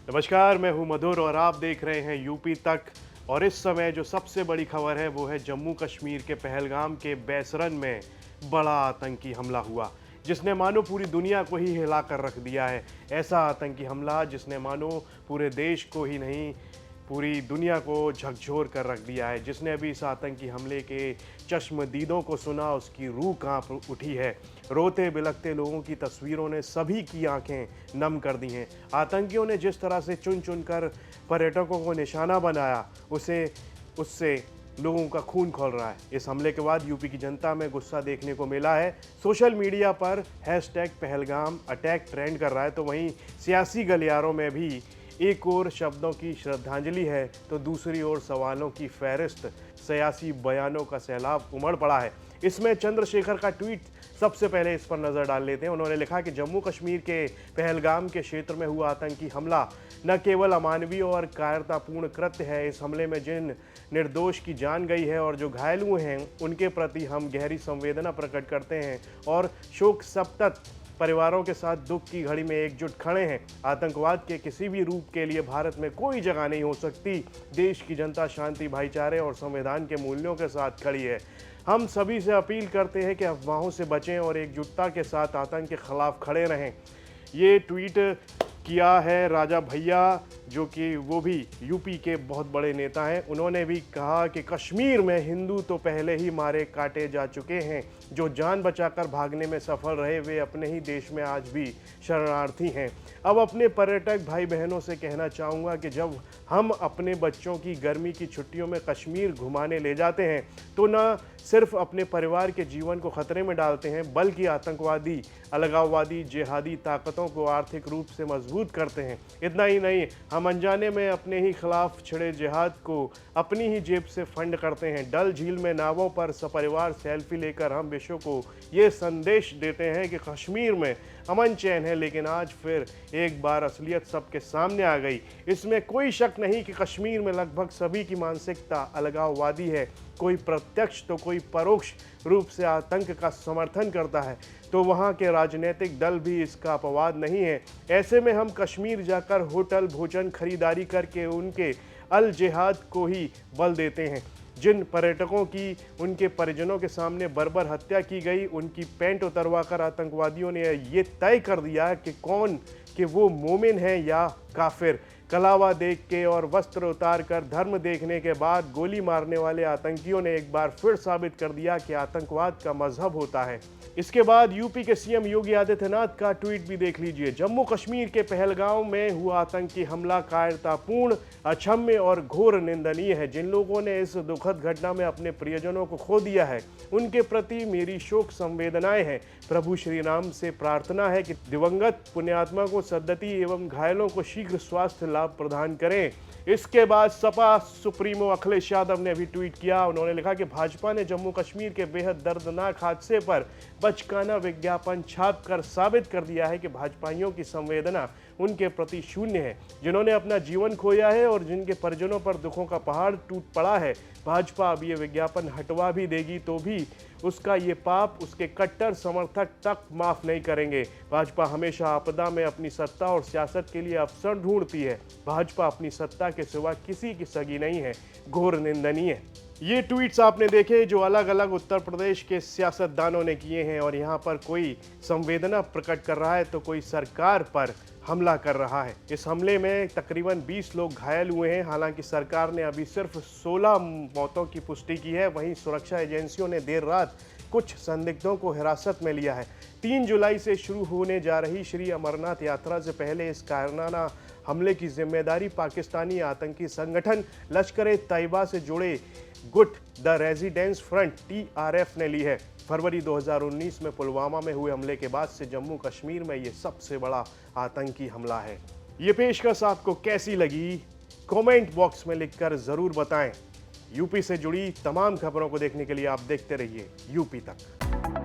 नमस्कार, मैं हूं मधुर और आप देख रहे हैं यूपी तक। और इस समय जो सबसे बड़ी खबर है वो है जम्मू कश्मीर के पहलगाम के बैसरन में बड़ा आतंकी हमला हुआ, जिसने मानो पूरी दुनिया को ही हिला कर रख दिया है। ऐसा आतंकी हमला जिसने मानो पूरे देश को ही नहीं पूरी दुनिया को झकझोर कर रख दिया है। जिसने अभी इस आतंकी हमले के चश्मदीदों को सुना उसकी रूह कांप उठी है। रोते बिलखते लोगों की तस्वीरों ने सभी की आंखें नम कर दी हैं। आतंकियों ने जिस तरह से चुन चुन कर पर्यटकों को निशाना बनाया उससे लोगों का खून खौल रहा है। इस हमले के बाद यूपी की जनता में गुस्सा देखने को मिला है। सोशल मीडिया पर #पहलगाम अटैक ट्रेंड कर रहा है, तो वहीं सियासी गलियारों में भी एक ओर शब्दों की श्रद्धांजलि है तो दूसरी ओर सवालों की फहरिस्त, सियासी बयानों का सैलाब उमड़ पड़ा है। इसमें चंद्रशेखर का ट्वीट सबसे पहले इस पर नज़र डाल लेते हैं। उन्होंने लिखा कि जम्मू कश्मीर के पहलगाम के क्षेत्र में हुआ आतंकी हमला न केवल अमानवीय और कायरतापूर्ण कृत्य है, इस हमले में जिन निर्दोष की जान गई है और जो घायल हुए हैं उनके प्रति हम गहरी संवेदना प्रकट करते हैं और शोक संतप्त परिवारों के साथ दुख की घड़ी में एकजुट खड़े हैं। आतंकवाद के किसी भी रूप के लिए भारत में कोई जगह नहीं हो सकती। देश की जनता शांति, भाईचारे और संविधान के मूल्यों के साथ खड़ी है। हम सभी से अपील करते हैं कि अफवाहों से बचें और एकजुटता के साथ आतंक के खिलाफ खड़े रहें। ये ट्वीट किया है राजा भैया, जो कि वो भी यूपी के बहुत बड़े नेता हैं। उन्होंने भी कहा कि कश्मीर में हिंदू तो पहले ही मारे काटे जा चुके हैं। जो जान बचाकर भागने में सफल रहे वे अपने ही देश में आज भी शरणार्थी हैं। अब अपने पर्यटक भाई बहनों से कहना चाहूँगा कि जब हम अपने बच्चों की गर्मी की छुट्टियों में कश्मीर घुमाने ले जाते हैं तो न सिर्फ अपने परिवार के जीवन को खतरे में डालते हैं बल्कि आतंकवादी, अलगाववादी, जिहादी ताकतों को आर्थिक रूप से मजबूत करते हैं। इतना ही नहीं, हम अनजाने में अपने ही खिलाफ छिड़े जिहाद को अपनी ही जेब से फंड करते हैं। डल झील में नावों पर सपरिवार सेल्फी लेकर हम विश्व को ये संदेश देते हैं कि कश्मीर में अमन चैन है, लेकिन आज फिर एक बार असलियत सबके सामने आ गई। इसमें कोई शक नहीं कि कश्मीर में लगभग सभी की मानसिकता अलगाववादी है। कोई प्रत्यक्ष तो कोई परोक्ष रूप से आतंक का समर्थन करता है, तो वहाँ के राजनीतिक दल भी इसका अपवाद नहीं है। ऐसे में हम कश्मीर जाकर होटल भोजन खरीदारी करके उनके अल जिहाद को ही बल देते हैं। जिन पर्यटकों की उनके परिजनों के सामने बर्बर हत्या की गई, उनकी पैंट उतरवाकर आतंकवादियों ने ये तय कर दिया कि वो मोमिन है या काफिर। कलावा देख के और वस्त्र उतार कर धर्म देखने के बाद गोली मारने वाले आतंकियों ने एक बार फिर साबित कर दिया कि आतंकवाद का मजहब होता है। इसके बाद यूपी के सीएम योगी आदित्यनाथ का ट्वीट भी देख लीजिए। जम्मू कश्मीर के पहलगाम में हुआ आतंकी हमला कायरतापूर्ण, अक्षम्य और घोर निंदनीय है। जिन लोगों ने इस दुखद घटना में अपने प्रियजनों को खो दिया है उनके प्रति मेरी शोक संवेदनाएं हैं। प्रभु श्री राम से प्रार्थना है कि दिवंगत पुण्यात्मा को सद्गति एवं घायलों को शीघ्र स्वास्थ्य लाभ प्रदान करें। इसके बाद सपा सुप्रीमो अखिलेश यादव ने भी ट्वीट किया। उन्होंने लिखा कि भाजपा ने जम्मू कश्मीर के बेहद दर्दनाक हादसे पर बचकाना विज्ञापन छापकर साबित कर दिया है कि भाजपाइयों की संवेदना उनके प्रति शून्य है। जिन्होंने अपना जीवन खोया है और जिनके परिजनों पर दुखों का पहाड़ टूट पड़ा है, भाजपा अब ये विज्ञापन हटवा भी देगी तो भी उसका ये पाप उसके कट्टर समर्थक तक माफ नहीं करेंगे। भाजपा हमेशा आपदा में अपनी सत्ता और सियासत के लिए अवसर ढूंढती है। भाजपा अपनी सत्ता के सिवा किसी की सगी नहीं है। घोर निंदनीय। ये ट्वीट्स आपने देखे जो अलग अलग उत्तर प्रदेश के सियासतदानों ने किए हैं, और यहाँ पर कोई संवेदना प्रकट कर रहा है तो कोई सरकार पर हमला कर रहा है। इस हमले में तकरीबन 20 लोग घायल हुए हैं। हालांकि सरकार ने अभी सिर्फ 16 मौतों की पुष्टि की है। वहीं सुरक्षा एजेंसियों ने देर रात कुछ संदिग्धों को हिरासत में लिया है। 3 जुलाई से शुरू होने जा रही श्री अमरनाथ यात्रा से पहले इस कायराना हमले की जिम्मेदारी पाकिस्तानी आतंकी संगठन लश्कर ए तैयबा से जुड़े गुट द रेजिडेंस फ्रंट TRF ने ली है। फरवरी 2019 में पुलवामा में हुए हमले के बाद से जम्मू कश्मीर में ये सबसे बड़ा आतंकी हमला है। ये पेशकश आपको कैसी लगी कमेंट बॉक्स में लिखकर ज़रूर बताएं। यूपी से जुड़ी तमाम खबरों को देखने के लिए आप देखते रहिए यूपी तक।